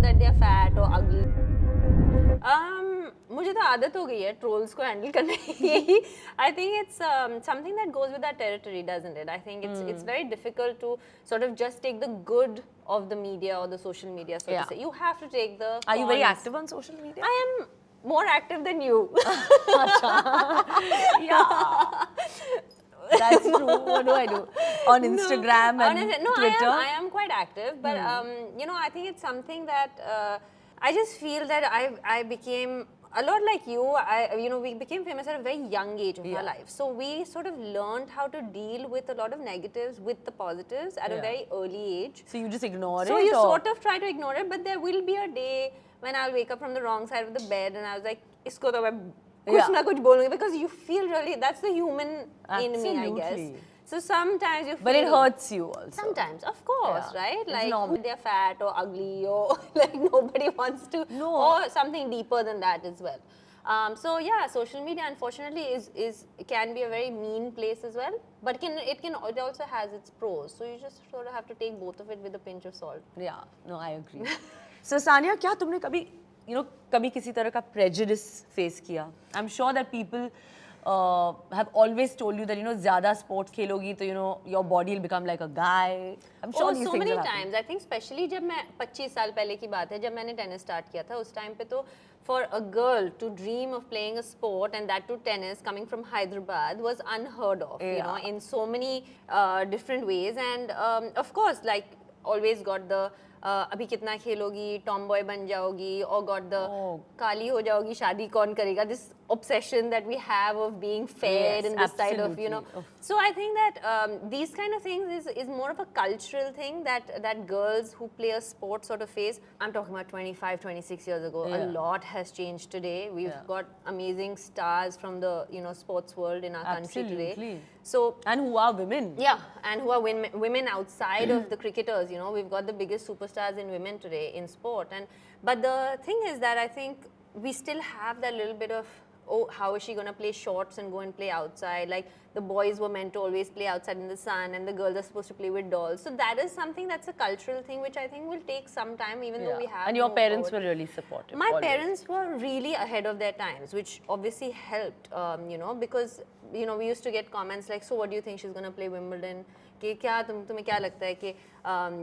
that they're fat or ugly. मुझे तो आदत हो गई है ट्रोल्स को हैंडल करने की. I think it's something that goes with that territory, doesn't it? I think it's very difficult to sort of just take the good of the media or the social media, so to say. You have to take the Are you very cons. active on social media? I am more active than you. Yeah. That's true. What do I do? On Instagram and Twitter? I am quite active, but you know, I think it's something that I just feel that I became a lot like you. You know, we became famous at a very young age of our life, so we sort of learned how to deal with a lot of negatives with the positives at a very early age. So you just ignore it? So you sort of try to ignore it, but there will be a day when I'll wake up from the wrong side of the bed and I was like, isko to main kuch na kuch bolungi, because you feel really, that's the human in me, I guess. So sometimes you feel... But it hurts you also. Sometimes, of course, right? It's like normal. they're fat or ugly or like nobody wants to... No. Or something deeper than that as well. So yeah, social media unfortunately can be a very mean place as well. But it also has its pros. So you just sort of have to take both of it with a pinch of salt. Yeah, no, I agree. So Sania, क्या तुमने कभी, you know, कभी किसी तरह का prejudice face किया? I'm sure that people have always told you that, you know, ज़्यादा sports खेलोगी तो, you know, your body will become like a guy. I'm sure these so things many have times. I think especially जब मैं 25 साल पहले की बात है, जब मैंने tennis start किया था, उस time पे तो for a girl to dream of playing a sport and that to tennis coming from Hyderabad was unheard of, you know, in so many different ways. And of course, like always got the अभी कितना खेलोगी, tomboy बन जाओगी, or got the काली हो जाओगी, शादी कौन करेगा, this obsession that we have of being fair in this side of, you know. So I think that these kind of things is more of a cultural thing that girls who play a sport sort of face. I'm talking about 25, 26 years ago. A lot has changed today. We've got amazing stars from the, you know, sports world in our country today. So, and who are women. Yeah, and who are women outside of the cricketers, you know. We've got the biggest superstars in women today in sport. But the thing is that I think we still have that little bit of, oh, how is she going to play shorts and go and play outside? Like the boys were meant to always play outside in the sun and the girls are supposed to play with dolls. So that is something that's a cultural thing which I think will take some time, even though we have. And your parents were really supportive. My parents were really ahead of their times, which obviously helped, you know, because, you know, we used to get comments like, so what do you think she's going to play Wimbledon? कि क्या तुम्हें क्या लगता है कि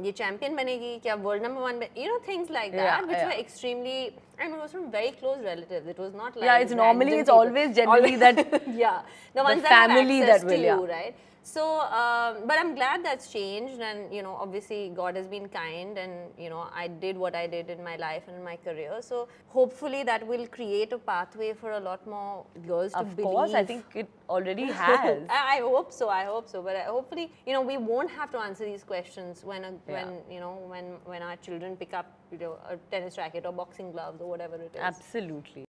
ये champion बनेगी, क्या world number 1 you know, things like that, which were extremely, I mean, it was from very close relatives. It was not like it's normally, it's always generally that the ones the that family have access that will, to you, right? So, but I'm glad that's changed, and you know, obviously God has been kind, and you know, I did what I did in my life and in my career. So hopefully that will create a pathway for a lot more girls to believe. Of course, I think it already has. I hope so. But hopefully, you know, we won't have to answer these questions when you know, when our children pick up, you know, a tennis racket or boxing gloves or whatever it is. Absolutely.